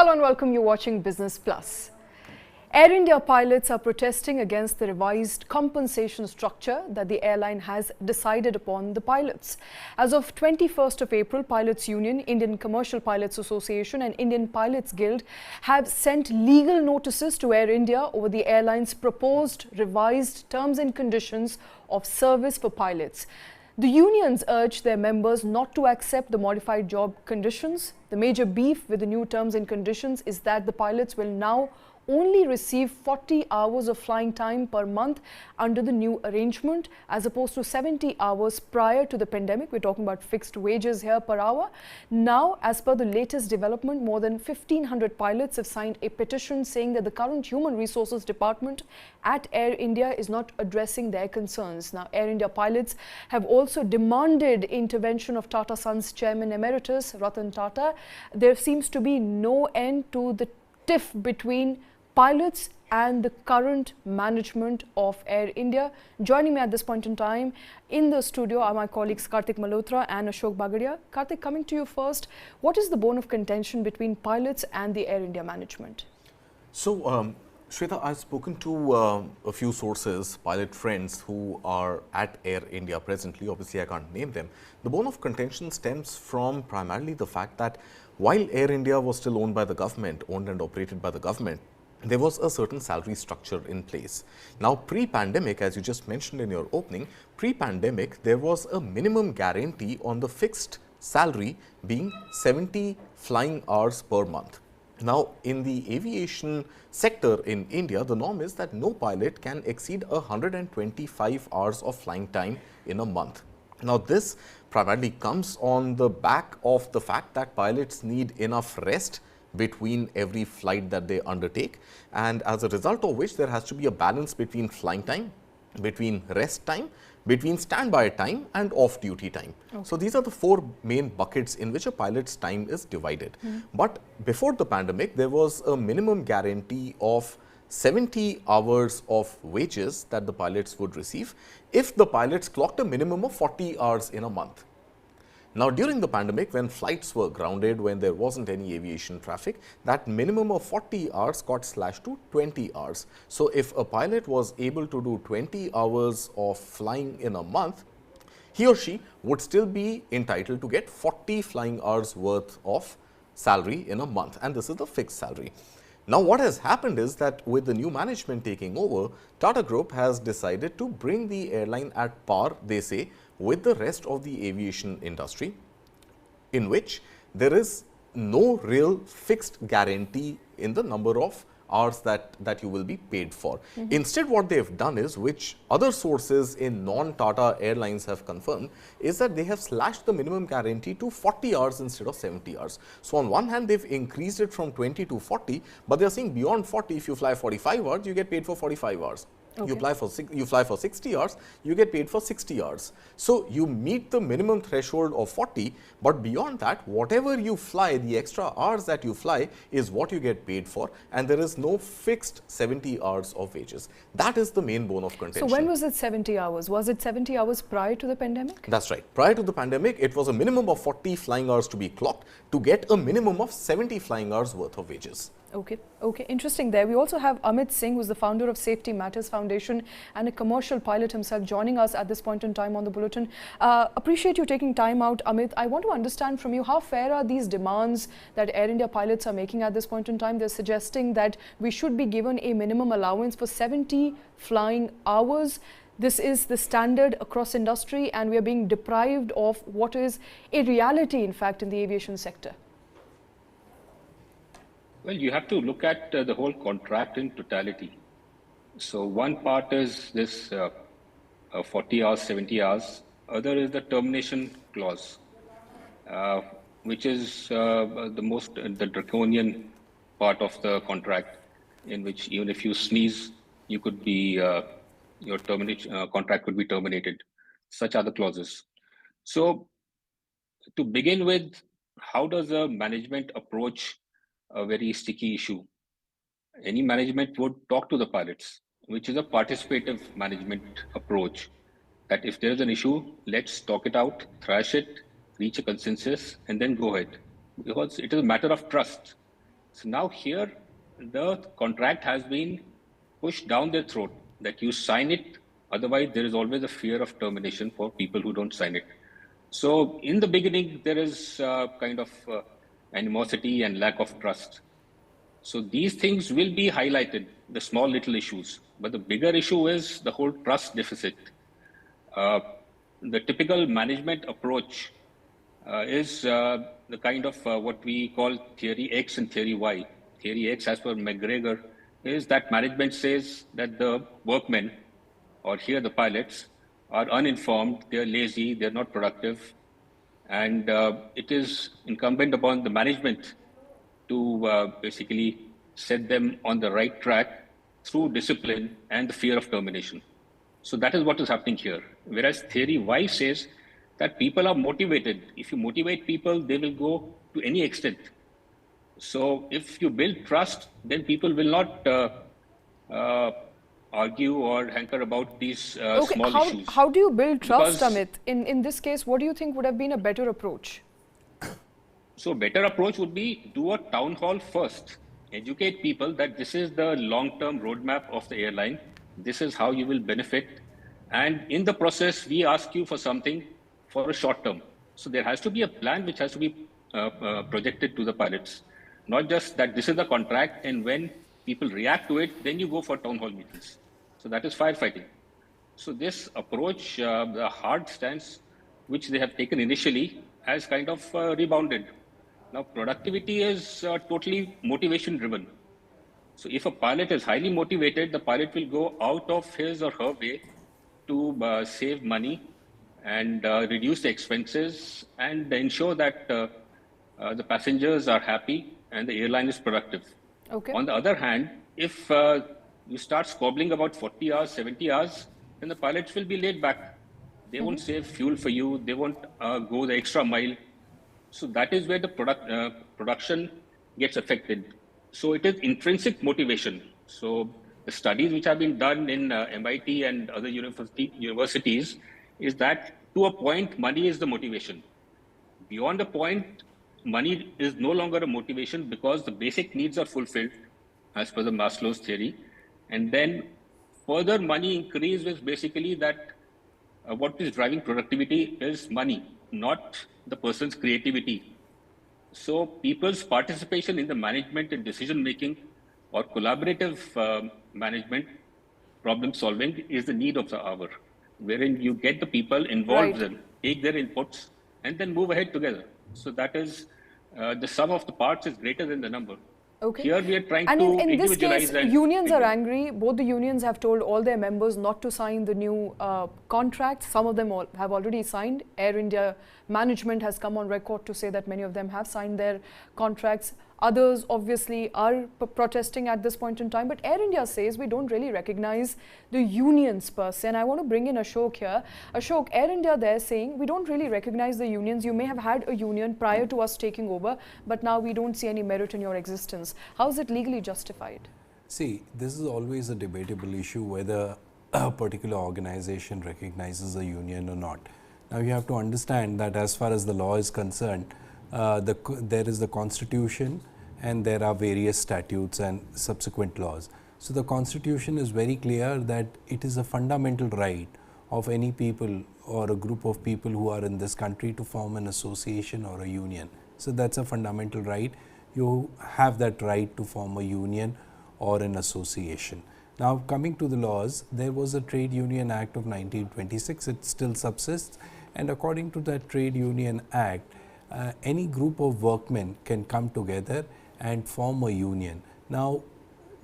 Hello and welcome. You're watching Business Plus. Air India pilots are protesting against the revised compensation structure that the airline has decided upon the pilots. As of 21st of April, Pilots Union, Indian Commercial Pilots Association and Indian Pilots Guild have sent legal notices to Air India over the airline's proposed revised terms and conditions of service for pilots. The unions urge their members not to accept the modified job conditions. The major beef with the new terms and conditions is that the pilots will now only receive 40 hours of flying time per month under the new arrangement as opposed to 70 hours prior to the pandemic. We're talking about fixed wages here per hour. Now, as per the latest development, more than 1,500 pilots have signed a petition saying that the current Human Resources Department at Air India is not addressing their concerns. Now, Air India pilots have also demanded intervention of Tata Sons Chairman Emeritus Ratan Tata. There seems to be no end to the tiff between pilots and the current management of Air India. Joining me at this point in time in the studio are my colleagues Kartik Malhotra and Ashok Bagriya. Kartik, coming to you first, what is the bone of contention between pilots and the Air India management? So, Shweta, I've spoken to a few sources, pilot friends who are at Air India presently. Obviously, I can't name them. The bone of contention stems from primarily the fact that while Air India was still owned by the government, owned and operated by the government, there was a certain salary structure in place. Now, pre-pandemic, as you just mentioned in your opening, pre-pandemic, there was a minimum guarantee on the fixed salary being 70 flying hours per month. Now, in the aviation sector in India, the norm is that no pilot can exceed 125 hours of flying time in a month. Now, this primarily comes on the back of the fact that pilots need enough rest between every flight that they undertake, and as a result of which there has to be a balance between flying time, between rest time, between standby time and off-duty time. Okay. So, these are the four main buckets in which a pilot's time is divided. But before the pandemic, there was a minimum guarantee of 70 hours of wages that the pilots would receive if the pilots clocked a minimum of 40 hours in a month. Now, during the pandemic, when flights were grounded, when there wasn't any aviation traffic, that minimum of 40 hours got slashed to 20 hours. So, if a pilot was able to do 20 hours of flying in a month, he or she would still be entitled to get 40 flying hours worth of salary in a month, and this is the fixed salary. Now, what has happened is that with the new management taking over, Tata Group has decided to bring the airline at par, they say, with the rest of the aviation industry, in which there is no real fixed guarantee in the number of hours that you will be paid for. Instead, what they have done is, which other sources in non-Tata Airlines have confirmed, is that they have slashed the minimum guarantee to 40 hours instead of 70 hours. So, on one hand, they've increased it from 20 to 40, but they are saying beyond 40, if you fly 45 hours, you get paid for 45 hours. Okay. You fly for 60 hours, you get paid for 60 hours. So, you meet the minimum threshold of 40, but beyond that, whatever you fly, the extra hours that you fly is what you get paid for, and there is no fixed 70 hours of wages. That is the main bone of contention. So, when was it 70 hours? Was it 70 hours prior to the pandemic? That's right. Prior to the pandemic, it was a minimum of 40 flying hours to be clocked to get a minimum of 70 flying hours worth of wages. Okay, okay, interesting there. We also have Amit Singh, who's the founder of Safety Matters Foundation and a commercial pilot himself, joining us at this point in time on the bulletin. Appreciate you taking time out, Amit. I want to understand from you, how fair are these demands that Air India pilots are making at this point in time? They're suggesting that we should be given a minimum allowance for 70 flying hours. This is the standard across industry, and we are being deprived of what is a reality, in fact, in the aviation sector. Well, you have to look at the whole contract in totality. So one part is this 40 hours, 70 hours. Other is the termination clause, which is the draconian part of the contract, in which even if you sneeze, you could be your contract could be terminated. Such are the clauses. So to begin with, how does a management approach a very sticky issue? Any management would talk to the pilots, which is a participative management approach, that if there is an issue, let's talk it out, thrash it, reach a consensus, and then go ahead, because it is a matter of trust. So now here, the contract has been pushed down their throat that you sign it, otherwise there is always a fear of termination for people who don't sign it. So in the beginning, there is kind of animosity and lack of trust. So these things will be highlighted, the small little issues, but the bigger issue is the whole trust deficit. Uh, the typical management approach is the kind of what we call theory X and theory Y. Theory X, as per McGregor, is that management says that the workmen, or here the pilots, are uninformed, they're lazy, they're not productive, and it is incumbent upon the management to basically set them on the right track through discipline and the fear of termination. So that is what is happening here. Whereas theory Y says that people are motivated. If you motivate people, they will go to any extent. So if you build trust, then people will not uh, argue or hanker about these Okay, small issues. how do you build trust, Because Amit? In this case, what do you think would have been a better approach? so better approach would be do a town hall first, educate people that this is the long-term roadmap of the airline. This is how you will benefit. And in the process, we ask you for something for a short term. So there has to be a plan which has to be projected to the pilots, not just that this is the contract and when people react to it, then you go for town hall meetings. So that is firefighting. So this approach, the hard stance which they have taken initially, has kind of rebounded. Now, productivity is totally motivation driven. So if a pilot is highly motivated, the pilot will go out of his or her way to save money and reduce the expenses and ensure that the passengers are happy and the airline is productive. Okay. On the other hand, if you start squabbling about 40 hours, 70 hours, then the pilots will be laid back. They won't save fuel for you. They won't go the extra mile. So that is where the production gets affected. So it is intrinsic motivation. So the studies which have been done in MIT and other universities is that to a point, money is the motivation. Beyond a point, money is no longer a motivation because the basic needs are fulfilled as per the Maslow's theory. And then further money increase is basically that what is driving productivity is money, not the person's creativity. So people's participation in the management and decision making or collaborative management problem solving is the need of the hour, wherein you get the people involved Right. in, take their inputs, and then move ahead together. So that is the sum of the parts is greater than the number. Okay. Here we are trying And to in this case, individualize and unions are figure. angry. Both the unions have told all their members not to sign the new contracts. Some of them have already signed. Air India management has come on record to say that many of them have signed their contracts. Others obviously are protesting at this point in time. But Air India says we don't really recognize the unions per se. And I want to bring in Ashok here. Ashok, Air India they're saying we don't really recognize the unions. You may have had a union prior to us taking over, but now we don't see any merit in your existence. How is it legally justified? See, this is always a debatable issue whether a particular organization recognizes a union or not. Now you have to understand that as far as the law is concerned, there is the constitution and there are various statutes and subsequent laws. So the constitution is very clear that it is a fundamental right of any people or a group of people who are in this country to form an association or a union. So that's a fundamental right. You have that right to form a union or an association. Now coming to the laws, there was a Trade Union Act of 1926, it still subsists, and according to that Trade Union Act, any group of workmen can come together and form a union. Now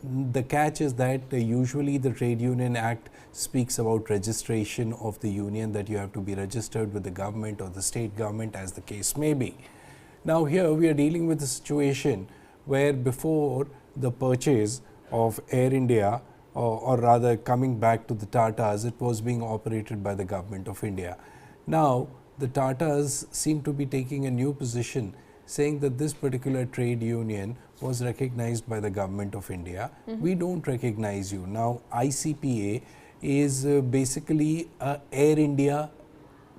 the catch is that usually the Trade Union Act speaks about registration of the union, that you have to be registered with the government or the state government as the case may be. Now here we are dealing with a situation where before the purchase of Air India, or rather coming back to the Tatas, it was being operated by the government of India. Now the Tatas seem to be taking a new position, saying that this particular trade union was recognized by the government of India. We don't recognize you. Now ICPA is basically a Air India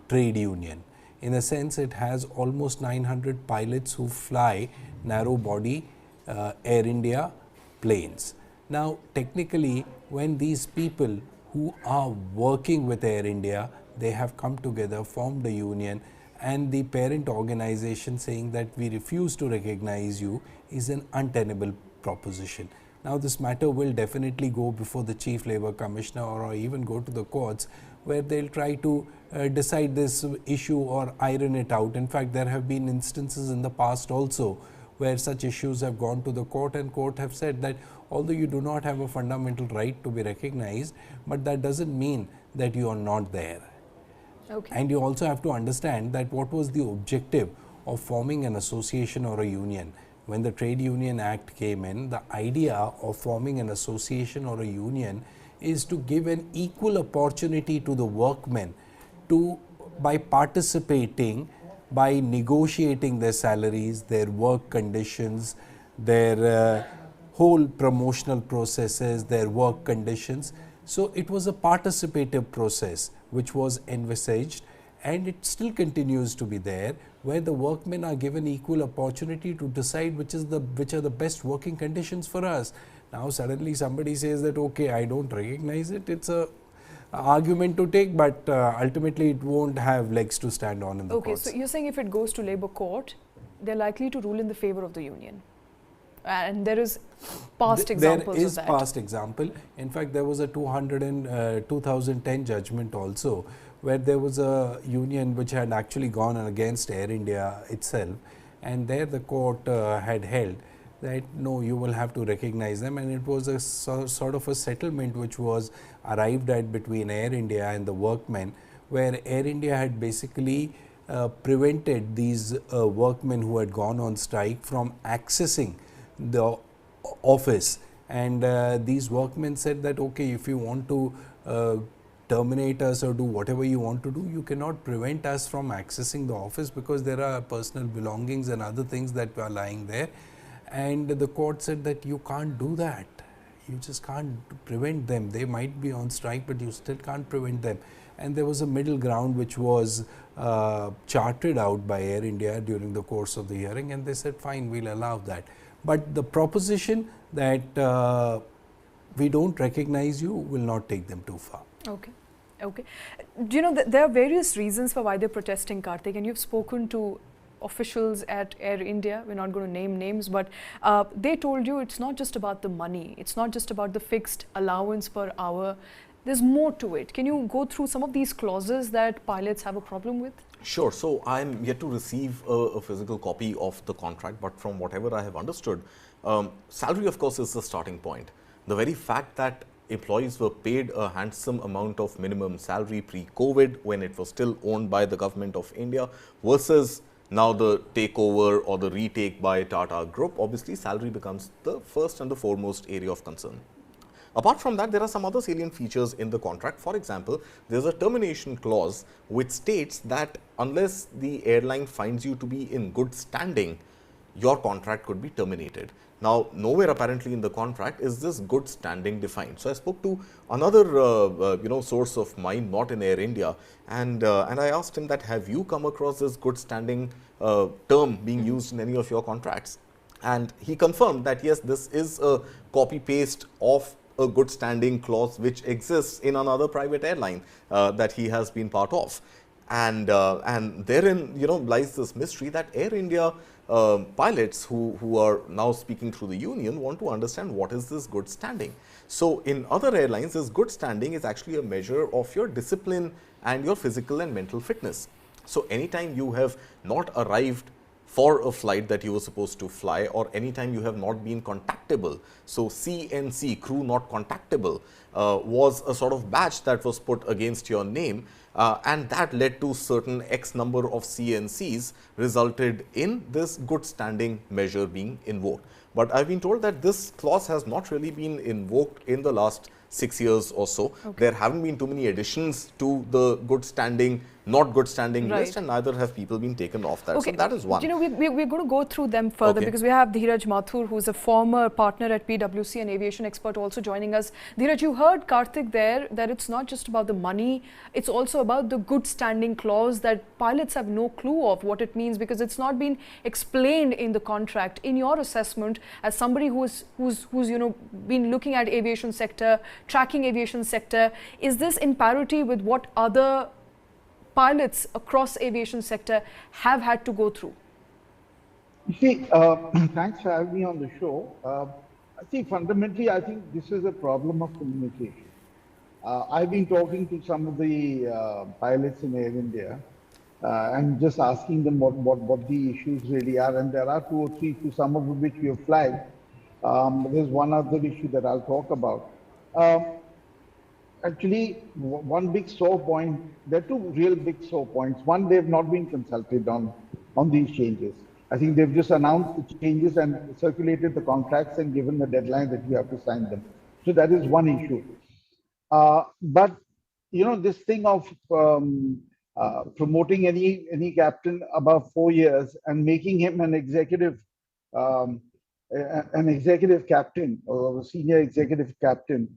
trade union. In a sense, it has almost 900 pilots who fly narrow body Air India planes. Now, technically, when these people who are working with Air India, they have come together, formed a union, and the parent organization saying that we refuse to recognize you is an untenable proposition. Now, this matter will definitely go before the Chief Labour Commissioner or even go to the courts, where they'll try to decide this issue or iron it out. In fact, there have been instances in the past also where such issues have gone to the court, and court have said that although you do not have a fundamental right to be recognized, but that doesn't mean that you are not there. Okay. And you also have to understand that what was the objective of forming an association or a union. When the Trade Union Act came in, the idea of forming an association or a union is to give an equal opportunity to the workmen to, by participating, by negotiating their salaries, their work conditions, their whole promotional processes, their work conditions. So, it was a participative process which was envisaged, and it still continues to be there, where the workmen are given equal opportunity to decide which are the best working conditions for us. Now, suddenly somebody says that, okay, I don't recognize it. It's a argument to take, but ultimately it won't have legs to stand on in the courts. So you're saying if it goes to Labour Court, they're likely to rule in the favour of the union. And there is past examples There of is that. past example. In fact, there was a 2010 judgment also, where there was a union which had actually gone against Air India itself, and there the court had held that no, you will have to recognize them, and it was a sort of a settlement which was arrived at between Air India and the workmen, where Air India had basically prevented these workmen who had gone on strike from accessing the office, and these workmen said that, okay, if you want to terminate us or do whatever you want to do, you cannot prevent us from accessing the office because there are personal belongings and other things that are lying there. And the court said that you can't do that. You just can't prevent them. They might be on strike, but you still can't prevent them. And there was a middle ground which was charted out by Air India during the course of the hearing, and they said, fine, we'll allow that. But the proposition that we don't recognize you will not take them too far. Okay. Okay. Do you know, there are various reasons for why they're protesting, Kartik, and you've spoken to officials at Air India. We're not going to name names, but they told you it's not just about the money. It's not just about the fixed allowance per hour. There's more to it. Can you go through some of these clauses that pilots have a problem with? Sure. So, I'm yet to receive a physical copy of the contract, but from whatever I have understood, salary of course is the starting point. The very fact that employees were paid a handsome amount of minimum salary pre-COVID when it was still owned by the government of India versus now the takeover or the retake by Tata Group, obviously salary becomes the first and the foremost area of concern. Apart from that, there are some other salient features in the contract. For example, there is a termination clause which states that unless the airline finds you to be in good standing, your contract could be terminated. Now, nowhere apparently in the contract is this good standing defined. So, I spoke to another source of mine, not in Air India, and I asked him that, have you come across this good standing term being used in any of your contracts? And he confirmed that yes, this is a copy paste of a good standing clause which exists in another private airline that he has been part of. And therein, lies this mystery that Air India pilots who are now speaking through the union want to understand what is this good standing. So, in other airlines, this good standing is actually a measure of your discipline and your physical and mental fitness. So, anytime you have not arrived for a flight that you were supposed to fly, or anytime you have not been contactable. So, CNC, crew not contactable, was a sort of badge that was put against your name, and that led to certain X number of CNCs, resulted in this good standing measure being invoked. But I've been told that this clause has not really been invoked in the last 6 years or so. Okay. There haven't been too many additions to the good standing not good standing Right. list, and neither have people been taken off that. Okay. So that is one. You know, we're going to go through them further Okay. because we have Dhiraj Mathur, who's a former partner at PwC and aviation expert, also joining us. Dhiraj, you heard Kartik there that it's not just about the money, it's also about the good standing clause that pilots have no clue of what it means because it's not been explained in the contract. In your assessment, as somebody who's you know been looking at aviation sector, tracking aviation sector, is this in parity with what other pilots across aviation sector have had to go through? You see, thanks for having me on the show. I think fundamentally, I think this is a problem of communication. I've been talking to some of the pilots in Air India and just asking them what the issues really are. And there are 2 or 3 to some of which we have flagged. There's one other issue that I'll talk about. Actually, one big sore point, there are 2 real big sore points. One, they've not been consulted on these changes. I think they've just announced the changes and circulated the contracts and given the deadline that you have to sign them. So that is one issue. But, you know, this thing of promoting any captain above 4 years and making him an executive captain or a senior executive captain,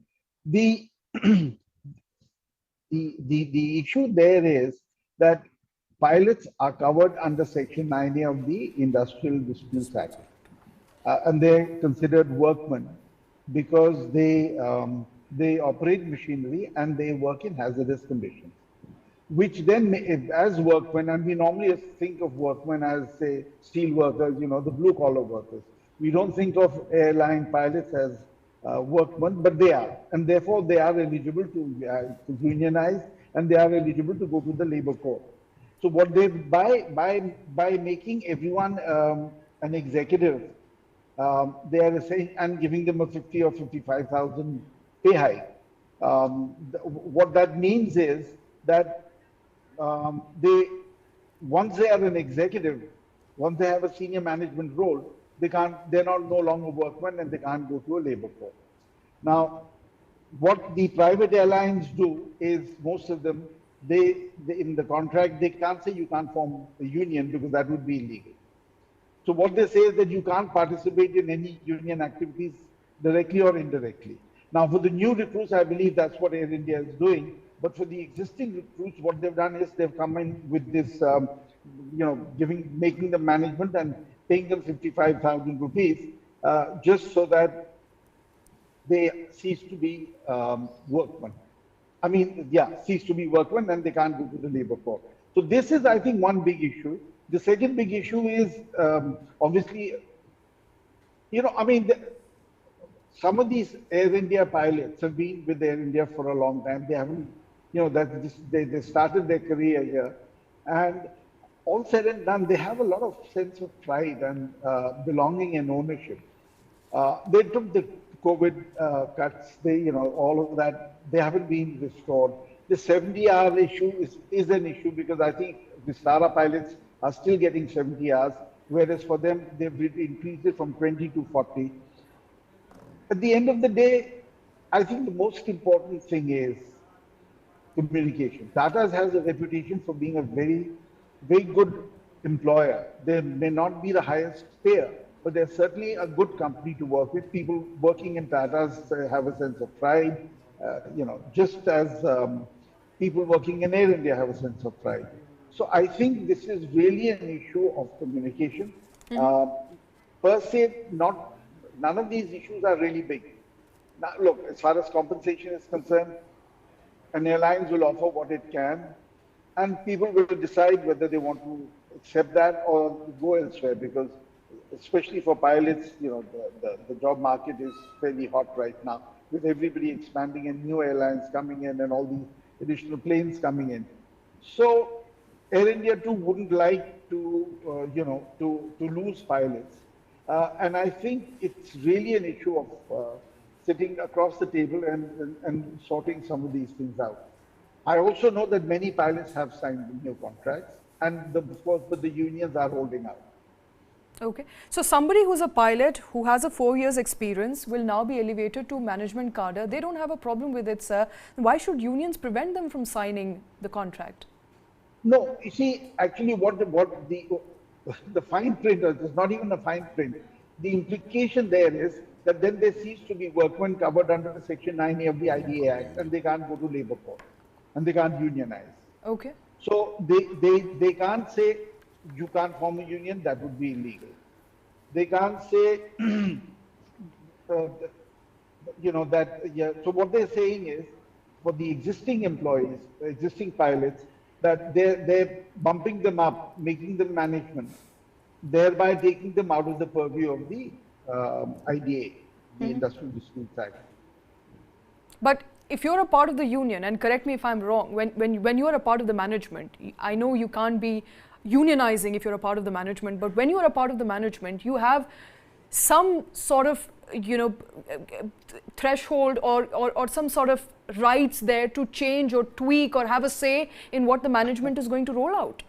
the issue there is that pilots are covered under Section 9A of the Industrial Disputes Act, and they're considered workmen because they operate machinery and they work in hazardous conditions. Which then, as workmen, and we normally think of workmen as, say, steel workers, you know, the blue collar workers. We don't think of airline pilots as workmen, but they are, and therefore they are eligible to unionize, and they are eligible to go to the labor court. So what they by making everyone an executive, they are saying and giving them a 50 or 55,000 pay hike. What that means is that once they are an executive, once they have a senior management role, they're no longer workmen and they can't go to a labor court. Now, what the private airlines do is most of them, they in the contract, they can't say you can't form a union because that would be illegal. So what they say is that you can't participate in any union activities directly or indirectly. Now, for the new recruits, I believe that's what Air India is doing. But for the existing recruits, what they've done is they've come in with this, you know, making them management and paying them 55,000 rupees just so that they cease to be workmen. I mean, yeah, cease to be workmen and they can't go to the labor court. So this is, I think, one big issue. The second big issue is obviously, you know, I mean, some of these Air India pilots have been with Air India for a long time. They haven't, you know, they started their career here. And all said and done, they have a lot of sense of pride and belonging and ownership. They took the COVID cuts, you know, all of that, they haven't been restored. The 70-hour issue is an issue because I think the Tata pilots are still getting 70 hours, whereas for them, they've increased it from 20 to 40. At the end of the day, I think the most important thing is communication. Tata has a reputation for being a very, very good employer. They may not be the highest payer, but they're certainly a good company to work with. People working in Tata's have a sense of pride, you know, just as people working in Air India have a sense of pride. So I think this is really an issue of communication. Per se, none of these issues are really big. Now, look, as far as compensation is concerned, an airlines will offer what it can, and people will decide whether they want to accept that or go elsewhere, because especially for pilots, you know, the job market is fairly hot right now, with everybody expanding and new airlines coming in and all these additional planes coming in. So Air India too wouldn't like to, you know, to lose pilots. And I think it's really an issue of sitting across the table and sorting some of these things out. I also know that many pilots have signed new contracts, and of course, but the unions are holding out. Okay. So somebody who's a pilot who has a 4 years experience will now be elevated to management cadre. They don't have a problem with it, sir. Why should unions prevent them from signing the contract? No, you see, actually, what the fine print is not even a fine print. The implication there is that then there cease to be workmen covered under Section 9A of the IDA Act, and they can't go to labor court, and they can't unionize. Okay. So they can't say you can't form a union, that would be illegal. They can't say, you know, that, yeah. So what they're saying is, for the existing employees, the existing pilots, that they're bumping them up, making them management, thereby taking them out of the purview of the IDA, the Industrial Disputes Act. But if you're a part of the union, and correct me if I'm wrong, when you are a part of the management, I know you can't be unionizing if you're a part of the management, but when you are a part of the management, you have some sort of, you know, threshold or some sort of rights there to change or tweak or have a say in what the management is going to roll out.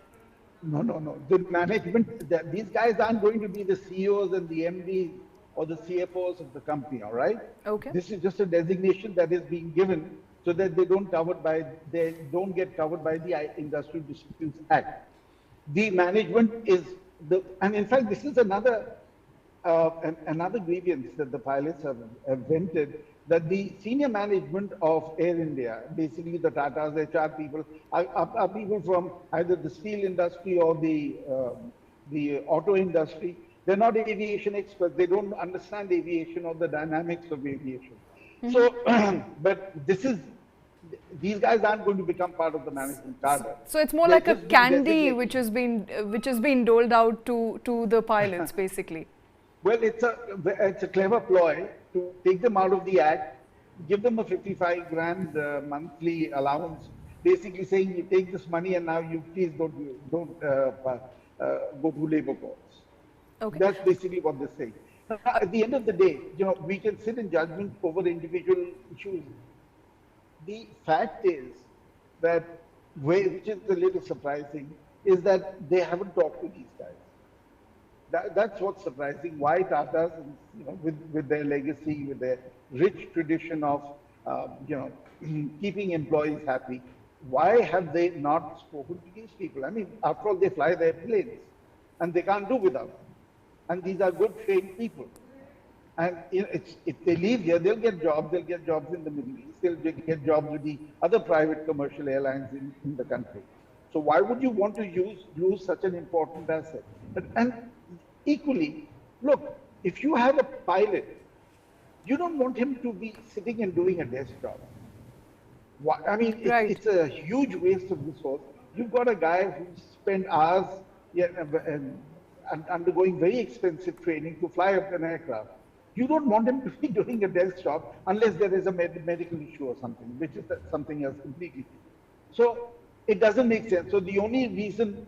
No. The management, these guys aren't going to be the CEOs and the MDs or the CFOs of the company, all right? Okay. This is just a designation that is being given so that they don't get covered by the Industrial Disputes Act. The management is and in fact, this is another grievance that the pilots have vented, that the senior management of Air India, basically the Tatas, HR people, are people from either the steel industry or the auto industry. They're not aviation experts. They don't understand aviation or the dynamics of aviation. So, but these guys aren't going to become part of the management cadre. So it's more like a candy which has been doled out to the pilots, basically. Well, it's a clever ploy to take them out of the act, give them a 55 grand monthly allowance, basically saying you take this money and now you please don't go to labor courts. Okay. That's basically what they're saying. At the end of the day, you know, we can sit in judgment over individual issues. The fact is that, which is a little surprising, is that they haven't talked to these guys. That's what's surprising. Why Tatas, you know, with their legacy, with their rich tradition of, you know, keeping employees happy, why have they not spoken to these people? I mean, after all, they fly their planes, and they can't do without them. And these are good trained people. And you know, if they leave here, they'll get jobs. They'll get jobs in the Middle East. They'll get jobs with the other private commercial airlines in the country. So why would you want to lose such an important asset? And equally, look, if you have a pilot, you don't want him to be sitting and doing a desk job. I mean, it's a huge waste of resource. You've got a guy who spent hours and undergoing very expensive training to fly up an aircraft. You don't want him to be doing a desk job unless there is a medical issue or something, which is something else completely. So it doesn't make sense. So the only reason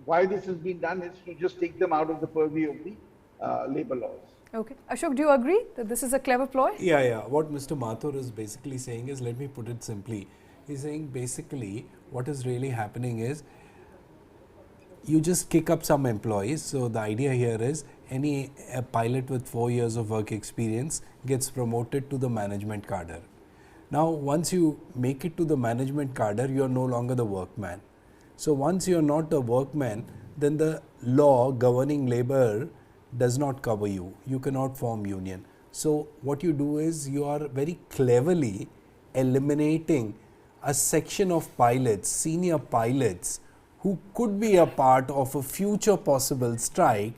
why this has been done is to just take them out of the purview of the labor laws. Okay. Ashok, do you agree that this is a clever ploy? Yeah. What Mr. Mathur is basically saying is, let me put it simply. He's saying basically what is really happening is, you just kick up some employees. So the idea here is a pilot with 4 years of work experience gets promoted to the management cadre. Now, once you make it to the management cadre, you are no longer the workman. So once you are not the workman, then the law governing labor does not cover you. You cannot form union. So what you do is, you are very cleverly eliminating a section of pilots, senior pilots, who could be a part of a future possible strike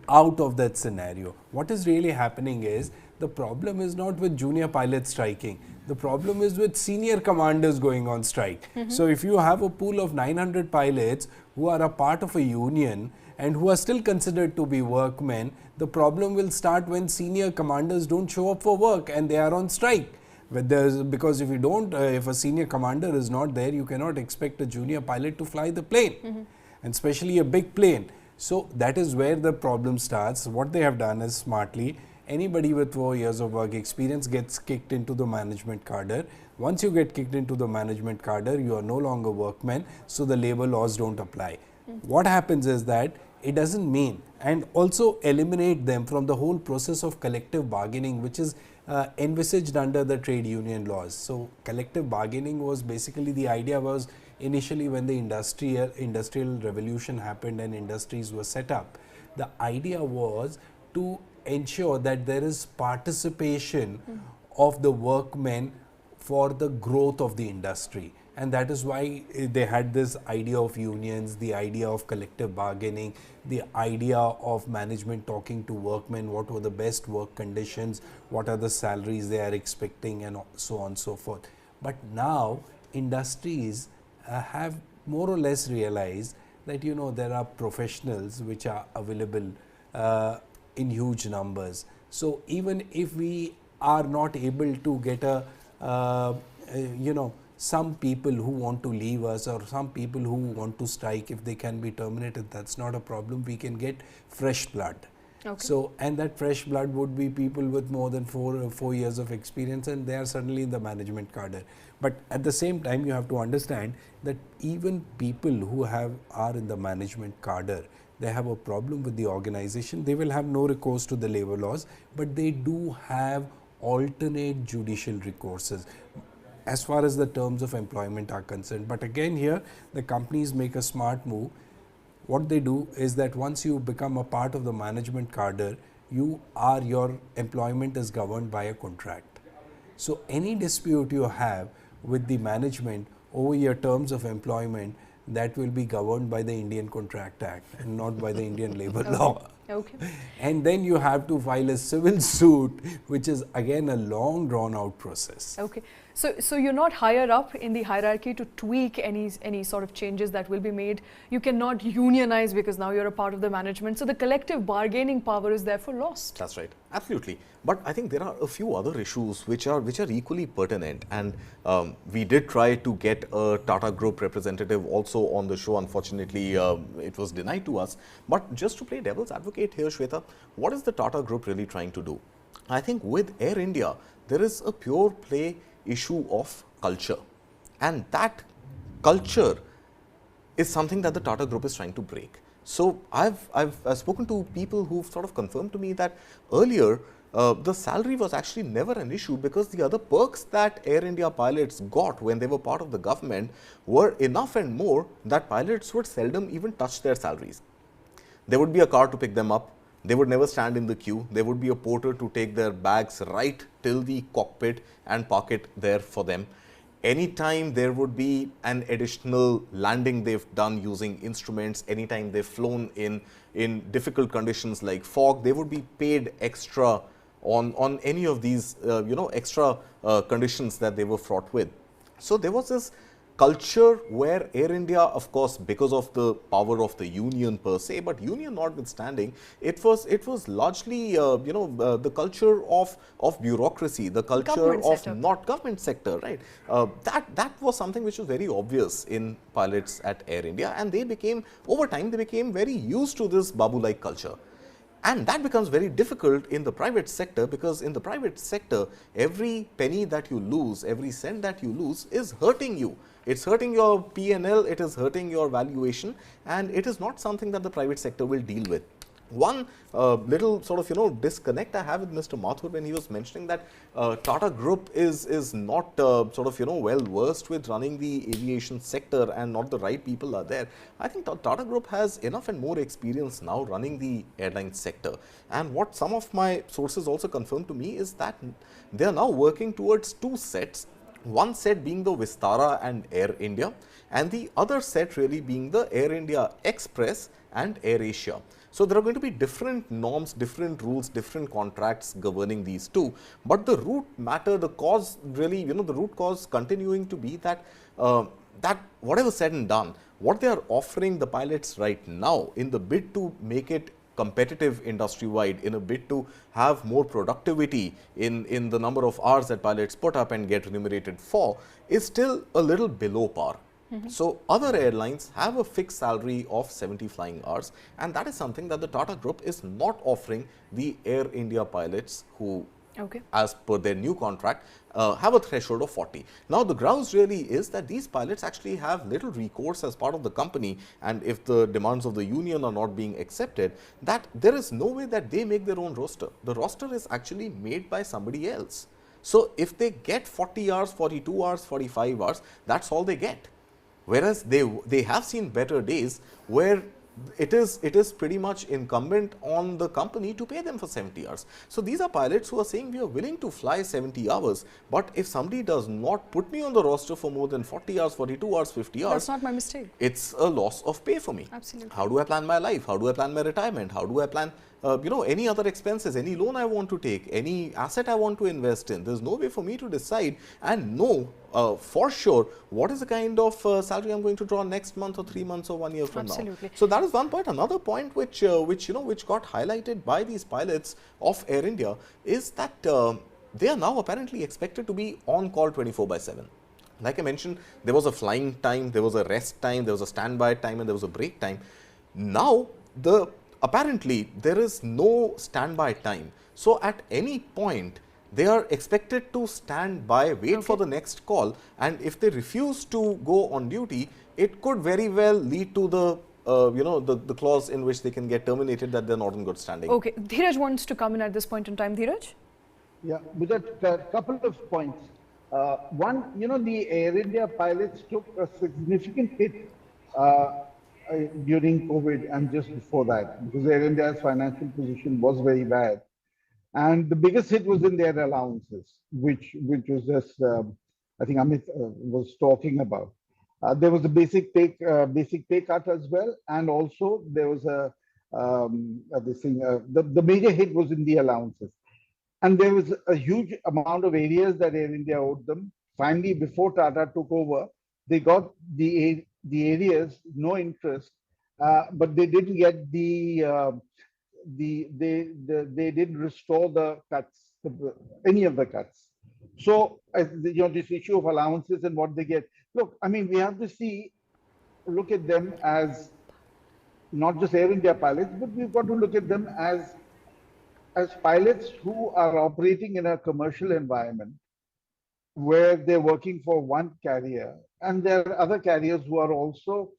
out of that scenario. What is really happening is, the problem is not with junior pilots striking. The problem is with senior commanders going on strike. So if you have a pool of 900 pilots who are a part of a union and who are still considered to be workmen, the problem will start when senior commanders don't show up for work and they are on strike. Because if you don't, if a senior commander is not there, you cannot expect a junior pilot to fly the plane, and especially a big plane. So that is where the problem starts. What they have done is, smartly, anybody with 4 years of work experience gets kicked into the management cadre. Once you get kicked into the management cadre, you are no longer workmen, so the labor laws don't apply. What happens is that it doesn't mean, and also eliminate them from the whole process of collective bargaining, which is envisaged under the trade union laws. So collective bargaining was basically, the idea was initially when the industrial revolution happened and industries were set up, the idea was to ensure that there is participation of the workmen for the growth of the industry. And that is why they had this idea of unions, the idea of collective bargaining, the idea of management talking to workmen, what were the best work conditions, what are the salaries they are expecting, and so on and so forth. But now industries have more or less realized that, you know, there are professionals which are available in huge numbers. So even if we are not able to get you know, some people who want to leave us, or some people who want to strike, if they can be terminated, that's not a problem. We can get fresh blood. Okay. So, and that fresh blood would be people with more than 4 years of experience, and they are suddenly in the management cadre. But at the same time, you have to understand that even people who are in the management cadre, they have a problem with the organization. They will have no recourse to the labor laws, but they do have alternate judicial recourses as far as the terms of employment are concerned. But again, here the companies make a smart move. What they do is that once you become a part of the management cadre, your employment is governed by a contract. So any dispute you have with the management over your terms of employment, that will be governed by the Indian Contract Act and not by the Indian labor law. Okay. And then you have to file a civil suit, which is again a long drawn out process. Okay. So you're not higher up in the hierarchy to tweak any sort of changes that will be made. You cannot unionize because now you're a part of the management. So the collective bargaining power is therefore lost. That's right. Absolutely. But I think there are a few other issues which are equally pertinent, and we did try to get a Tata Group representative also on the show. Unfortunately, it was denied to us. But just to play devil's advocate here, Shweta, what is the Tata Group really trying to do? I think with Air India, there is a pure play issue of culture, and that culture is something that the Tata Group is trying to break. So I've spoken to people who've sort of confirmed to me that earlier the salary was actually never an issue, because the other perks that Air India pilots got when they were part of the government were enough and more that pilots would seldom even touch their salaries. There would be a car to pick them up. They would never stand in the queue. There would be a porter to take their bags right till the cockpit and park it there for them. Anytime there would be an additional landing they've done using instruments, anytime they've flown in difficult conditions like fog, they would be paid extra on any of these extra conditions that they were fraught with. So there was this culture where Air India, of course, because of the power of the union per se, but union notwithstanding, it was largely the culture of bureaucracy, the culture of not government sector, right? That was something which was very obvious in pilots at Air India, and they became, over time, they became very used to this Babu-like culture. And that becomes very difficult in the private sector, because in the private sector, every penny that you lose, every cent that you lose is hurting you. It's hurting your P&L, it is hurting your valuation, and it is not something that the private sector will deal with. One little sort of disconnect I have with Mr. Mathur when he was mentioning that Tata Group is not well versed with running the aviation sector and not the right people are there. I think Tata Group has enough and more experience now running the airline sector, and what some of my sources also confirmed to me is that they are now working towards two sets. One set being the Vistara and Air India, and the other set really being the Air India Express and Air Asia. So there are going to be different norms, different rules, different contracts governing these two. But the root matter, the cause really, the root cause continuing to be that that whatever said and done, what they are offering the pilots right now in the bid to make it competitive industry-wide, in a bid to have more productivity in the number of hours that pilots put up and get remunerated for, is still a little below par. So other airlines have a fixed salary of 70 flying hours, and that is something that the Tata Group is not offering the Air India pilots who as per their new contract, have a threshold of 40. Now, the grounds really is that these pilots actually have little recourse as part of the company, and if the demands of the union are not being accepted, that there is no way that they make their own roster. The roster is actually made by somebody else. So, if they get 40 hours, 42 hours, 45 hours, that's all they get. Whereas they have seen better days where it is pretty much incumbent on the company to pay them for 70 hours. So, these are pilots who are saying we are willing to fly 70 hours, but if somebody does not put me on the roster for more than 40 hours, 42 hours, 50 hours, that's not my mistake. It's a loss of pay for me. Absolutely. How do I plan my life? How do I plan my retirement? How do I plan any other expenses, any loan I want to take, any asset I want to invest in? There's no way for me to decide and know for sure what is the kind of salary I'm going to draw next month or 3 months or 1 year from now. So that is one point. Another point which got highlighted by these pilots of Air India is that they are now apparently expected to be on call 24/7. Like I mentioned, there was a flying time, there was a rest time, there was a standby time, and there was a break time. Now, apparently, there is no standby time. So, at any point, they are expected to stand by, wait for the next call, and if they refuse to go on duty, it could very well lead to the clause in which they can get terminated, that they're not in good standing. Okay, Dhiraj wants to come in at this point in time. Dhiraj? Yeah, with a couple of points. One, the Air India pilots took a significant hit during COVID and just before that, because Air India's financial position was very bad. And the biggest hit was in their allowances, which was just, I think Amit was talking about. There was a basic pay cut as well, and also there was the major hit was in the allowances. And there was a huge amount of areas that Air India owed them. Finally, before Tata took over, they got the areas, no interest, but they didn't get they didn't restore the cuts, any of the cuts. So, this issue of allowances and what they get. Look, I mean, we have to look at them as not just Air India pilots, but we've got to look at them as pilots who are operating in a commercial environment where they're working for one carrier, and there are other carriers who are also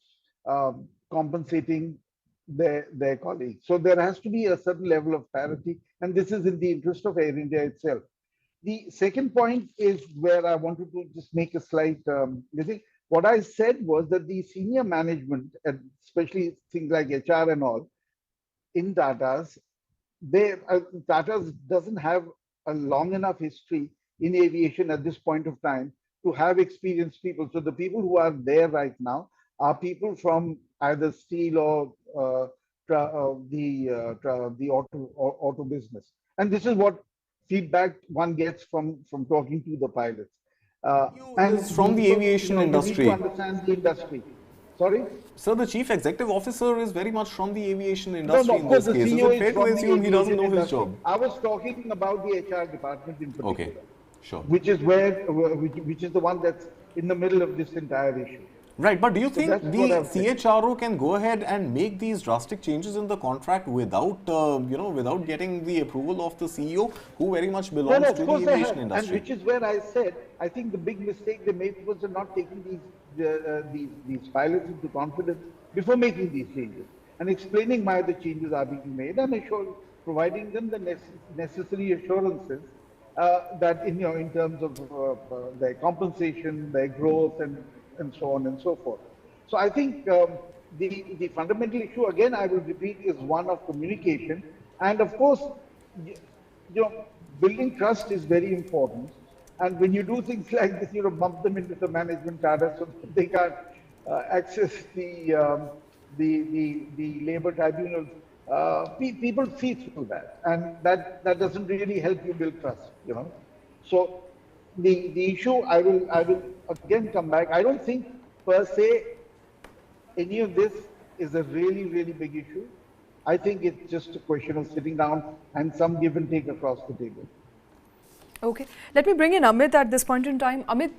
compensating their colleagues. So there has to be a certain level of parity, and this is in the interest of Air India itself. The second point is where I wanted to just make a slight, what I said was that the senior management, especially things like HR and all, in Tata's, Tata's doesn't have a long enough history in aviation at this point of time to have experienced people. So the people who are there right now are people from either steel or the auto business. And this is what feedback one gets from talking to the pilots. And from the aviation industry. You need to understand the industry. Sorry? So the chief executive officer is very much from the aviation industry in this case. Is it fair to assume he doesn't know his job? I was talking about the HR department in particular. Okay, sure. Which is which is the one that's in the middle of this entire issue. Right, but do you think the CHRO can go ahead and make these drastic changes in the contract without, without getting the approval of the CEO, who very much belongs to the aviation industry? And which is where I said, I think the big mistake they made was not taking these pilots into confidence before making these changes and explaining why the changes are being made and providing them the necessary assurances that in terms of their compensation, their growth, and so on and so forth. So I think the fundamental issue, again, I will repeat, is one of communication. And of course, building trust is very important. And when you do things like this, bump them into the management ladder so that they can't access the labor tribunals. People see through that, and that doesn't really help you build trust. So the issue, I will again come back. I don't think per se any of this is a really big issue. I think it's just a question of sitting down and some give and take across the table. Okay, let me bring in Amit at this point in time. Amit,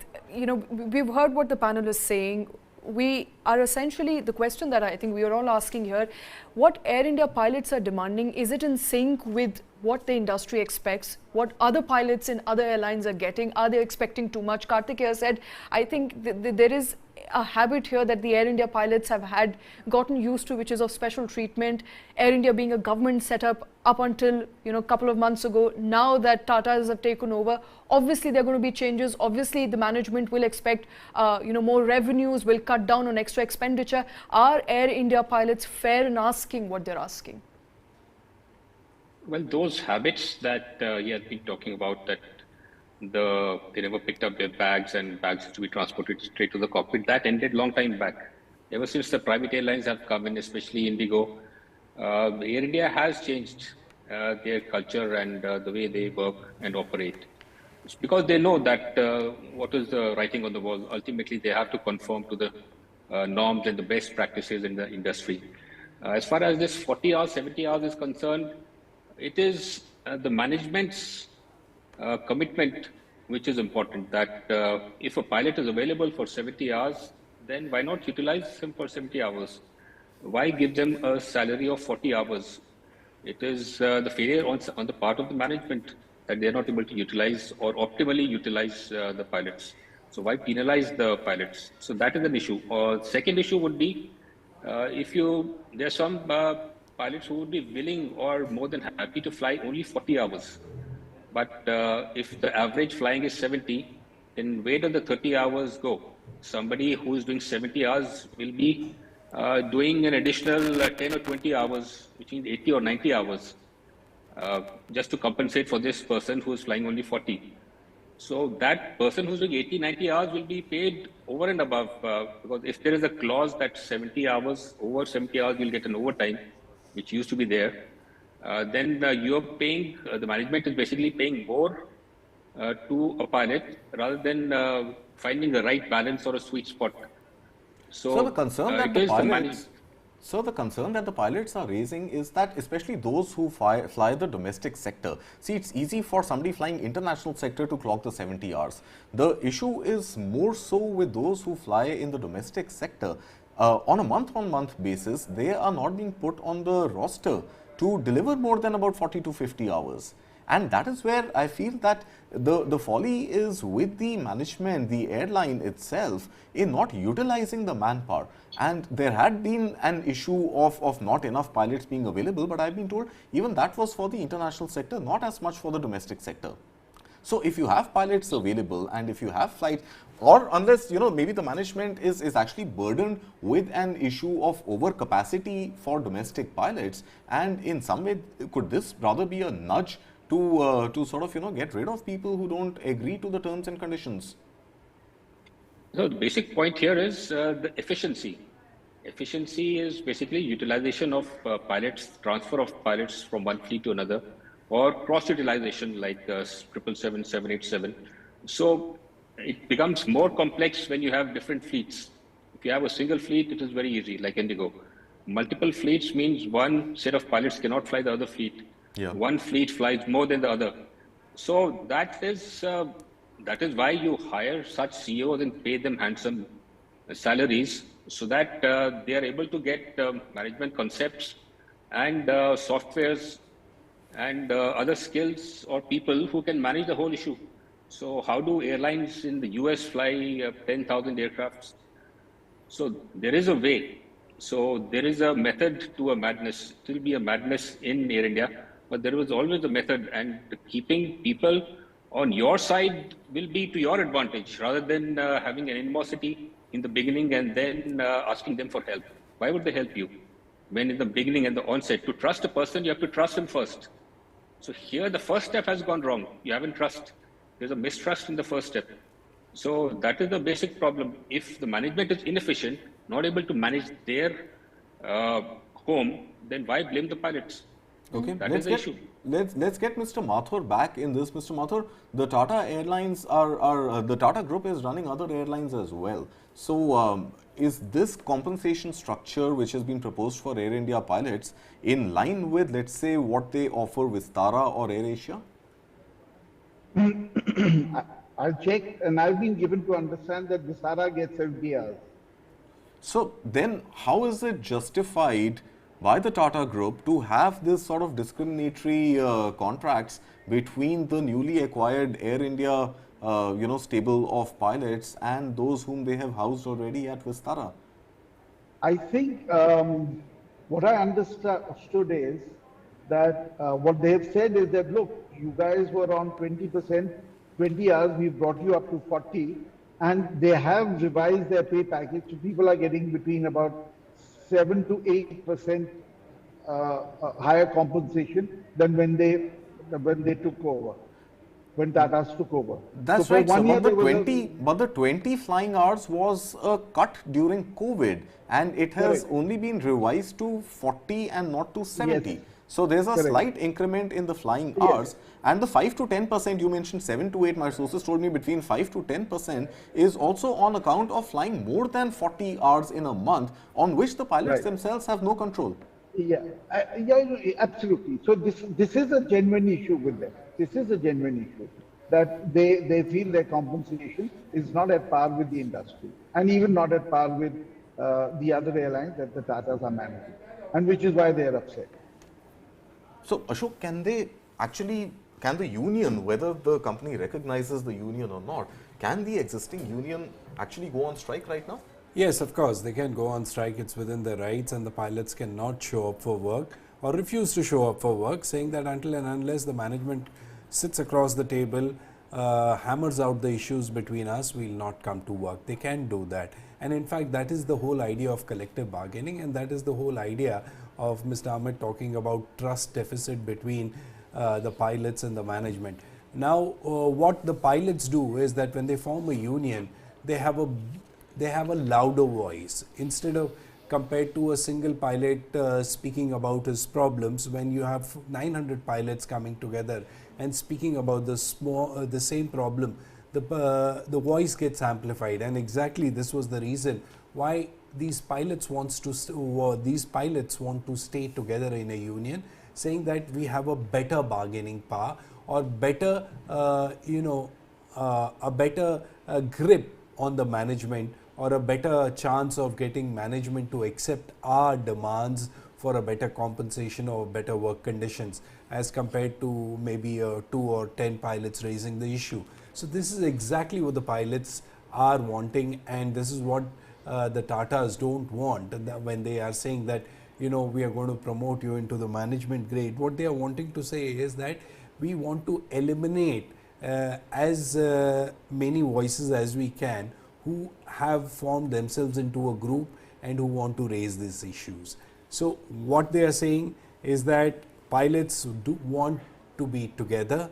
we've heard what the panel is saying. We are essentially, the question that I think we are all asking here, what Air India pilots are demanding, is it in sync with what the industry expects, what other pilots in other airlines are getting. Are they expecting too much? Kartik here said, I think there is a habit here that the Air India pilots have gotten used to, which is of special treatment. Air India being a government setup up until a couple of months ago. Now that Tatas have taken over, obviously there are going to be changes. Obviously the management will expect more revenues, will cut down on extra expenditure. Are Air India pilots fair in asking what they're asking? Well, those habits that he has been talking about, that they never picked up their bags and bags to be transported straight to the cockpit, that ended long time back. Ever since the private airlines have come in, especially Indigo, Air India has changed their culture and the way they work and operate. It's because they know that what is the writing on the wall. Ultimately, they have to conform to the norms and the best practices in the industry. As far as this 40 hours, 70 hours is concerned, it is the management's commitment which is important, that if a pilot is available for 70 hours, then why not utilize him for 70 hours? Why give them a salary of 40 hours? It is the failure on the part of the management that they are not able to utilize or optimally utilize the pilots. So why penalize the pilots? So that is an issue. Second issue would be, there are some pilots who would be willing or more than happy to fly only 40 hours. But if the average flying is 70, then where do the 30 hours go? Somebody who is doing 70 hours will be doing an additional 10 or 20 hours, which means 80 or 90 hours, just to compensate for this person who is flying only 40. So that person who's doing 80, 90 hours will be paid over and above, because if there is a clause that 70 hours, over 70 hours, you'll get an overtime, which used to be there, then you're paying, the management is basically paying more to a pilot rather than finding the right balance or a sweet spot. So the concern that the concern that the pilots are raising is that, especially those who fly the domestic sector, see, it's easy for somebody flying international sector to clock the 70 hours. The issue is more so with those who fly in the domestic sector. On a month-on-month basis, they are not being put on the roster to deliver more than about 40 to 50 hours. And that is where I feel that the folly is with the management, the airline itself, in not utilizing the manpower. And there had been an issue of not enough pilots being available, but I've been told even that was for the international sector, not as much for the domestic sector. So if you have pilots available and if you have flights, or unless, maybe the management is actually burdened with an issue of overcapacity for domestic pilots, and in some way, could this rather be a nudge to sort of, get rid of people who don't agree to the terms and conditions? So the basic point here is the efficiency. Efficiency is basically utilization of pilots, transfer of pilots from one fleet to another, or cross-utilization like 777, 787. So it becomes more complex when you have different fleets. If you have a single fleet, it is very easy, like Indigo. Multiple fleets means one set of pilots cannot fly the other fleet. Yeah. One fleet flies more than the other. So that is why you hire such CEOs and pay them handsome salaries, so that they are able to get management concepts and softwares and other skills or people who can manage the whole issue. So how do airlines in the US fly 10,000 aircrafts? So there is a way. So there is a method to a madness. It will be a madness in Air India, but there was always a method, and keeping people on your side will be to your advantage rather than having an animosity in the beginning and then asking them for help. Why would they help you? When in the beginning and the onset, to trust a person, you have to trust him first. So here the first step has gone wrong. You haven't trust. There's a mistrust in the first step. So that is the basic problem. If the management is inefficient, not able to manage their home, then why blame the pilots? Okay, that is the issue. Let's get Mr. Mathur back in this. Mr. Mathur, the Tata Airlines the Tata Group is running other airlines as well. So is this compensation structure which has been proposed for Air India pilots in line with, let's say, what they offer with Tara or AirAsia? I'll check, and I've been given to understand that Vistara gets 70 hours. So then how is it justified by the Tata Group to have this sort of discriminatory contracts between the newly acquired Air India stable of pilots and those whom they have housed already at Vistara? I think what I understood is that what they have said is that, look, you guys were on 20%, 20 hours, we brought you up to 40, and they have revised their pay package. So people are getting between about 7 to 8% higher compensation than when they took over, when Tata's took over. That's so right, sir. year, But the 20 flying hours was a cut during COVID, and it has Correct. only been revised to 40 and not to 70. Yes. So there's a Correct. slight increment in the flying Yes. hours, and the 5 to 10%, you mentioned 7 to 8, my sources told me between 5 to 10% is also on account of flying more than 40 hours in a month, on which the pilots Right. themselves have no control. Yeah, absolutely. So this is a genuine issue with them. This is a genuine issue that they feel their compensation is not at par with the industry, and even not at par with the other airlines that the Tatas are managing, and which is why they are upset. So, Ashok, can the union, whether the company recognizes the union or not, can the existing union actually go on strike right now? Yes, of course, they can go on strike. It's within their rights, and the pilots cannot show up for work or refuse to show up for work, saying that until and unless the management sits across the table, hammers out the issues between us, we will not come to work. They can do that. And in fact, that is the whole idea of collective bargaining, and that is the whole idea of Mr. Amit talking about trust deficit between the pilots and the management. Now, what the pilots do is that when they form a union, they have a louder voice. Instead of compared to a single pilot speaking about his problems, when you have 900 pilots coming together and speaking about the same problem, the voice gets amplified. And exactly this was the reason why these pilots want to stay together in a union, saying that we have a better bargaining power or better a better grip on the management, or a better chance of getting management to accept our demands for a better compensation or better work conditions, as compared to maybe 2 or 10 pilots raising the issue. So this is exactly what the pilots are wanting, and this is what the Tatas don't want when they are saying that, we are going to promote you into the management grade. What they are wanting to say is that we want to eliminate as many voices as we can who have formed themselves into a group and who want to raise these issues. So what they are saying is that pilots do want to be together.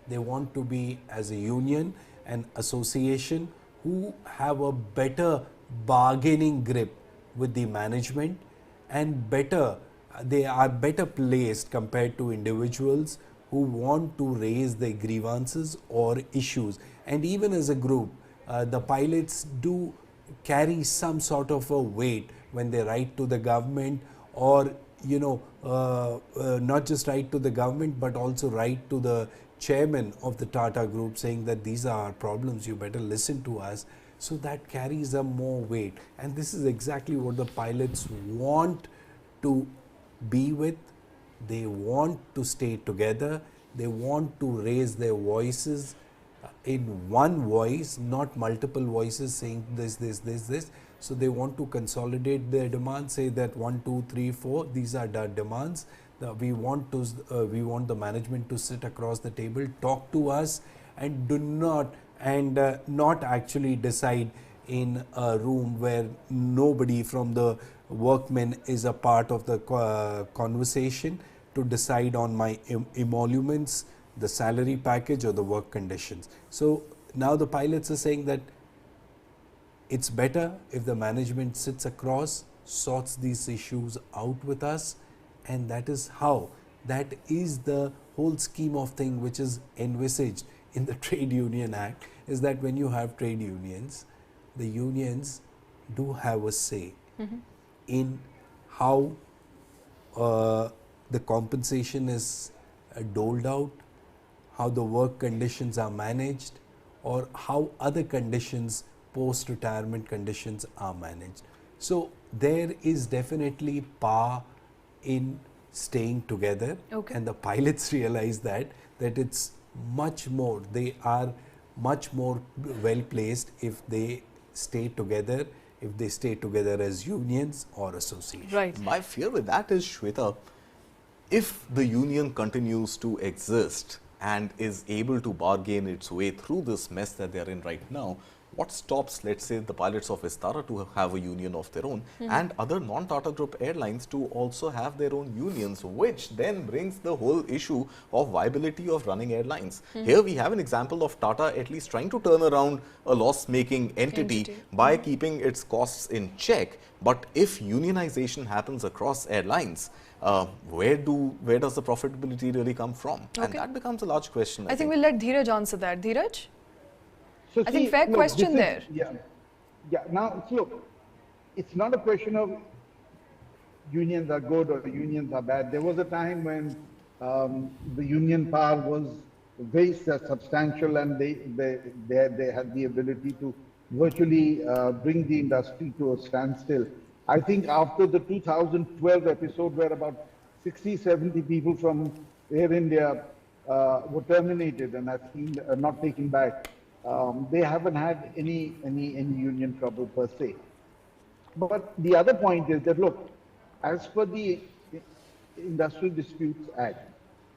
They want to be as a union and association who have a better bargaining grip with the management, and they are better placed compared to individuals who want to raise their grievances or issues. And even as a group, the pilots do carry some sort of a weight when they write to the government, or not just write to the government but also write to the chairman of the Tata Group, saying that these are our problems, you better listen to us. So that carries a more weight, and this is exactly what the pilots want to be with. They want to stay together. They want to raise their voices in one voice, not multiple voices saying this. So they want to consolidate their demands, say that 1, 2, 3, 4, these are the demands. We want the management to sit across the table, talk to us, and not actually decide in a room where nobody from the workmen is a part of the conversation to decide on my emoluments, the salary package, or the work conditions. So now the pilots are saying that it's better if the management sits across, sorts these issues out with us, and that is the whole scheme of thing which is envisaged in the Trade Union Act, is that when you have trade unions, the unions do have a say in how the compensation is doled out, how the work conditions are managed, or how other conditions, post-retirement conditions, are managed. So there is definitely power in staying together, and the pilots realize that it's much more, they are much more well placed if they stay together, as unions or associations. Right. My fear with that is, Shweta, if the union continues to exist and is able to bargain its way through this mess that they are in right now, what stops, let's say, the pilots of Vistara to have a union of their own and other non-Tata Group airlines to also have their own unions, which then brings the whole issue of viability of running airlines. Here we have an example of Tata at least trying to turn around a loss-making entity by keeping its costs in check. But if unionization happens across airlines, where does the profitability really come from? And that becomes a large question. I think we'll let Dhiraj answer that. Dhiraj? So I think fair question there. Yeah. Now, look, it's not a question of unions are good or unions are bad. There was a time when the union power was very substantial, and they had the ability to virtually bring the industry to a standstill. I think after the 2012 episode, where about 60, 70 people from Air India were terminated and have been not taken back, they haven't had any union trouble per se. But the other point is that, look, as per the Industrial Disputes Act,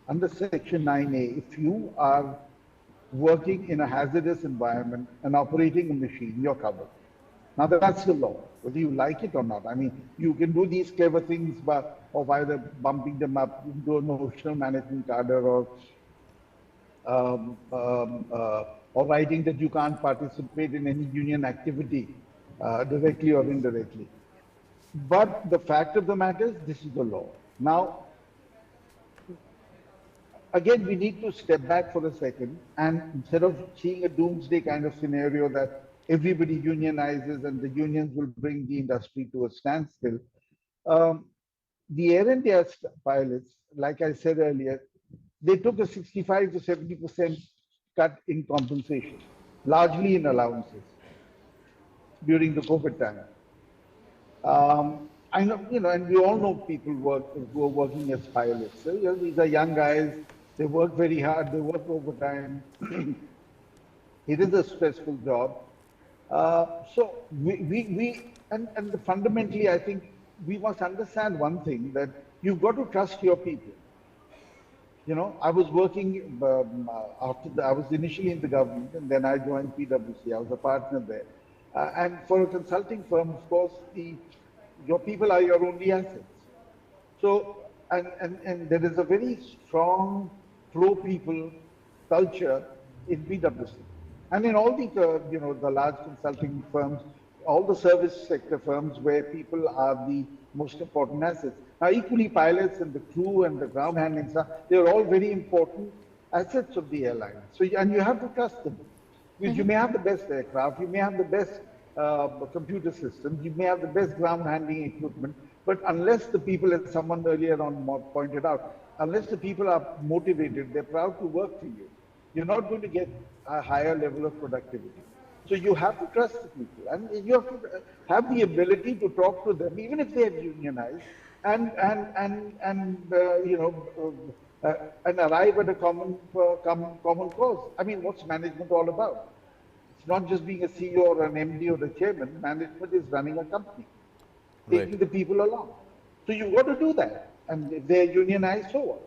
under Section 9A, if you are working in a hazardous environment and operating a machine, you're covered. Now, that's the law, whether you like it or not. I mean, you can do these clever things of either bumping them up into a notional management cadre or writing that you can't participate in any union activity, directly or indirectly. But the fact of the matter is, this is the law. Now, again, we need to step back for a second, and instead of seeing a doomsday kind of scenario that everybody unionizes and the unions will bring the industry to a standstill, the Air India pilots, like I said earlier, they took a 65 to 70% cut in compensation, largely in allowances, during the COVID time. I know, and we all know people who are working as pilots. So, these are young guys. They work very hard. They work overtime. It is a stressful job. So fundamentally, I think we must understand one thing, that you've got to trust your people. I was working I was initially in the government, and then I joined PwC. I was a partner there. And for a consulting firm, of course, your people are your only assets. So, and there is a very strong pro-people culture in PwC. And in all the large consulting firms, all the service sector firms where people are the most important assets. Now, equally, pilots and the crew and the ground handling staff, they're all very important assets of the airline. So, and you have to trust them. Because you may have the best aircraft, you may have the best computer systems, you may have the best ground handling equipment, but unless the people, as someone earlier on pointed out, unless the people are motivated, they're proud to work for you, you're not going to get a higher level of productivity. So you have to trust the people, and you have to have the ability to talk to them, even if they are unionized, and arrive at a common cause. I mean, what's management all about? It's not just being a CEO or an MD or the chairman. Management is running a company, taking the people along. So you've got to do that. And if they're unionized, so what?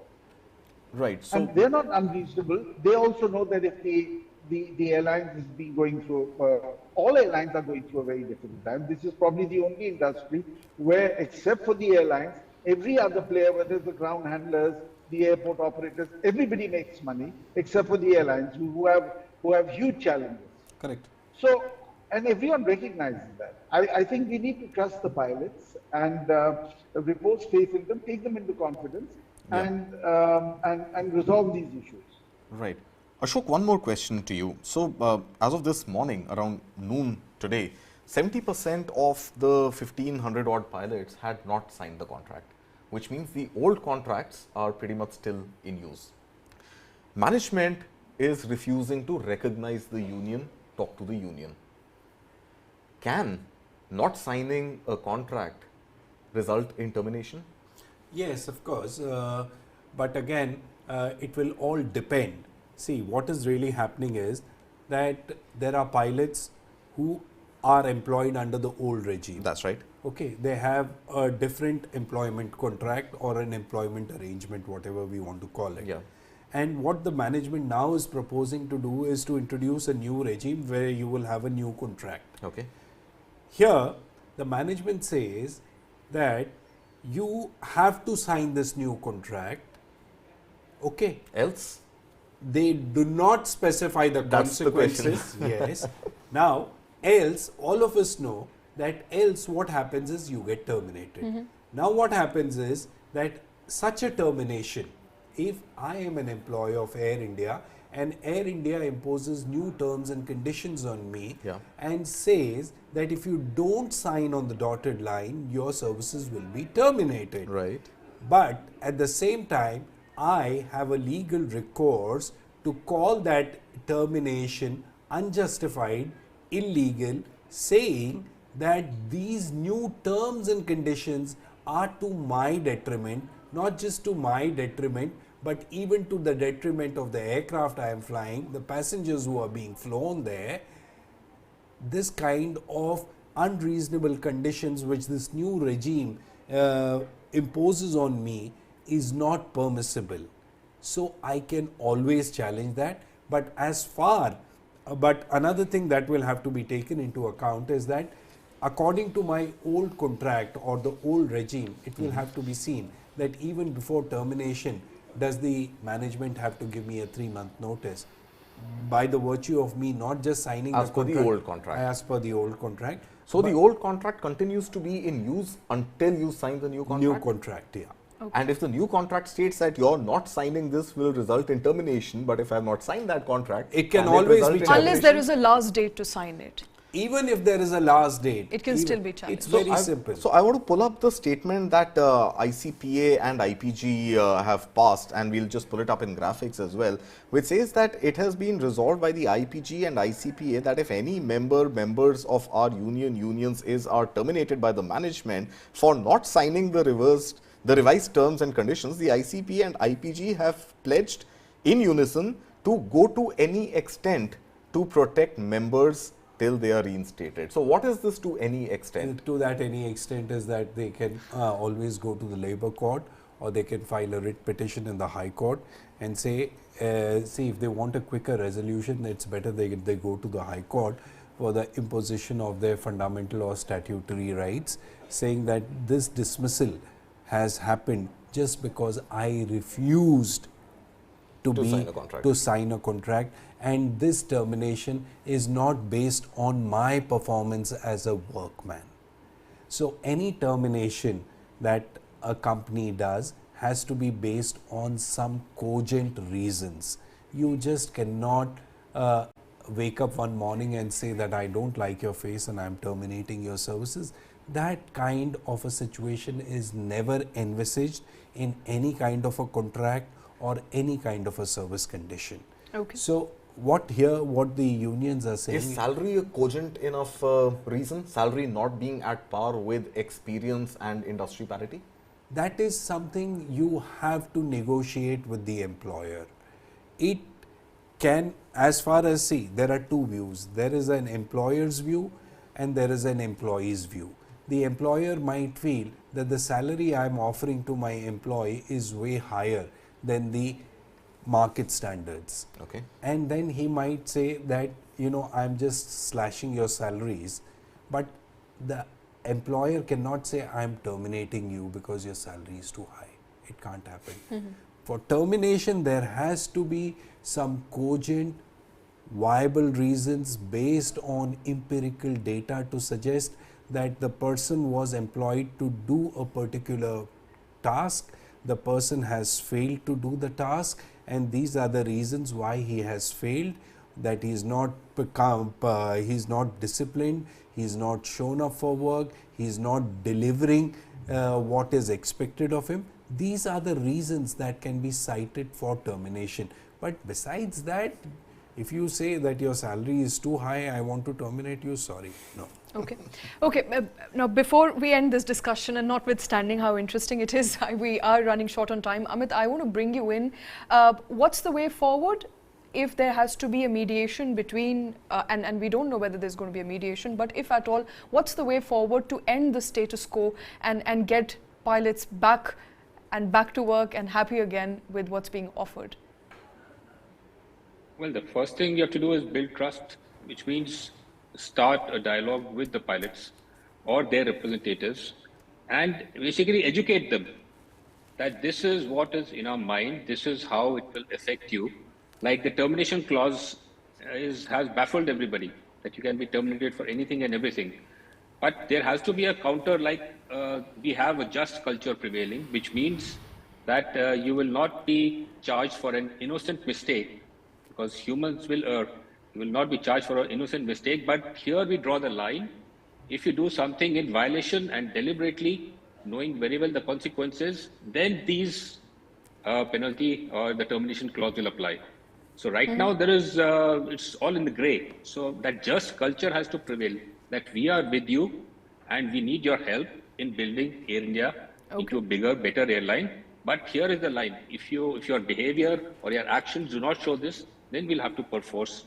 Right. So, and they're not unreasonable. They also know that if the airlines has been going through, all airlines are going through a very difficult time. This is probably the only industry where, except for the airlines, every other player, whether it's the ground handlers, the airport operators, everybody makes money, except for the airlines who have huge challenges. correct. So, and everyone recognizes that. I think we need to trust the pilots and repose faith in them, take them into confidence, and resolve these issues. Right. Ashok, one more question to you. So, as of this morning, around noon today, 70% of the 1,500 odd pilots had not signed the contract, which means the old contracts are pretty much still in use. Management is refusing to recognize the union, talk to the union. Can not signing a contract result in termination? Yes, of course. But again, it will all depend. See, what is really happening is that there are pilots who are employed under the old regime. That's right. Okay, they have a different employment contract or an employment arrangement, whatever we want to call it. Yeah. And what the management now is proposing to do is to introduce a new regime where you will have a new contract. Okay. Here, the management says that you have to sign this new contract. Okay. Else? They do not specify the That's the question. consequences. Yes. Now, else, all of us know that else what happens is you get terminated. Now, what happens is that such a termination, if I am an employee of Air India and Air India imposes new terms and conditions on me Yeah. and says that if you don't sign on the dotted line, your services will be terminated. Right. But at the same time, I have a legal recourse to call that termination unjustified, illegal, saying that these new terms and conditions are to my detriment, not just to my detriment, but even to the detriment of the aircraft I am flying, the passengers who are being flown there. This kind of unreasonable conditions which this new regime imposes on me is not permissible. So I can always challenge that. But but another thing that will have to be taken into account is that according to my old contract or the old regime, it will have to be seen that even before termination, does the management have to give me a 3-month notice? By the virtue of me not just signing As the per the contract, old contract. as per the old contract. So the old contract continues to be in use until you sign the new contract? New contract, yeah. And if the new contract states that you're not signing this will result in termination, but if I have not signed that contract, It can and always result be in Unless there termination? is a last date to sign it. Even if there is a last date, It can still be challenged. It's very I've- simple. So I want to pull up the statement that ICPA and IPG have passed, and we'll just pull it up in graphics as well, which says that it has been resolved by the IPG and ICPA that if any members of our unions are terminated by the management for not signing the revised terms and conditions, the ICPA and IPG have pledged in unison to go to any extent to protect members till they are reinstated. So what is this to any extent? To that any extent is that they can always go to the labor court, or they can file a writ petition in the high court and say, see, if they want a quicker resolution, it's better they go to the high court for the imposition of their fundamental or statutory rights, saying that this dismissal has happened just because I refused to sign a contract, and this termination is not based on my performance as a workman. So any termination that a company does has to be based on some cogent reasons. You just cannot wake up one morning and say that I don't like your face and I'm terminating your services. That kind of a situation is never envisaged in any kind of a contract or any kind of a service condition. Okay. So what the unions are saying Is salary a cogent enough reason? Salary not being at par with experience and industry parity? that is something you have to negotiate with the employer. It can, as far as, see, there are two views. There is an employer's view and there is an employee's view. The employer might feel that the salary I am offering to my employee is way higher than the market standards. Okay. And then he might say that, you know, I am just slashing your salaries, but the employer cannot say I am terminating you because your salary is too high. It can't happen. For termination, there has to be some cogent, viable reasons based on empirical data to suggest that the person was employed to do a particular task, the person has failed to do the task, and these are the reasons why he has failed, that he is not disciplined, he is not shown up for work, he is not delivering what is expected of him. These are the reasons that can be cited for termination. But besides that, If you say that your salary is too high, I want to terminate you, sorry, no. Okay. Okay. Now, before we end this discussion, and notwithstanding how interesting it is, we are running short on time. Amit, I want to bring you in. What's the way forward if there has to be a mediation between, and we don't know whether there's going to be a mediation, but if at all, what's the way forward to end the status quo and get pilots back to work and happy again with what's being offered? Well, the first thing you have to do is build trust, which means start a dialogue with the pilots or their representatives and basically educate them that this is what is in our mind, this is how it will affect you. Like the termination clause has baffled everybody, that you can be terminated for anything and everything. But there has to be a counter, like we have a just culture prevailing, which means that you will not be charged for an innocent mistake, because humans will err. You will not be charged for an innocent mistake, but here we draw the line. If you do something in violation and deliberately, knowing very well the consequences, then these penalty or the termination clause will apply. So right now there is, it's all in the gray. So that just culture has to prevail, that we are with you and we need your help in building Air India into a bigger, better airline. But here is the line. If your behavior or your actions do not show this, then we'll have to perforce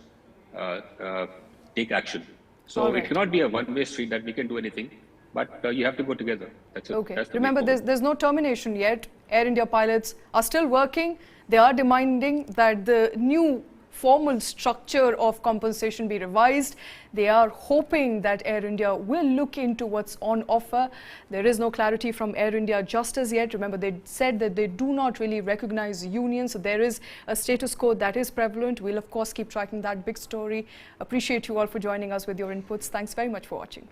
take action. So it cannot be a one-way street that we can do anything, but you have to go together. That's it. Okay. That's the Remember, there's no termination yet. Air India pilots are still working. They are demanding that the new formal structure of compensation be revised. They are hoping that Air India will look into what's on offer. There is no clarity from Air India just as yet. Remember, they said that they do not really recognize unions. So there is a status quo that is prevalent. We'll, of course, keep tracking that big story. Appreciate you all for joining us with your inputs. Thanks very much for watching.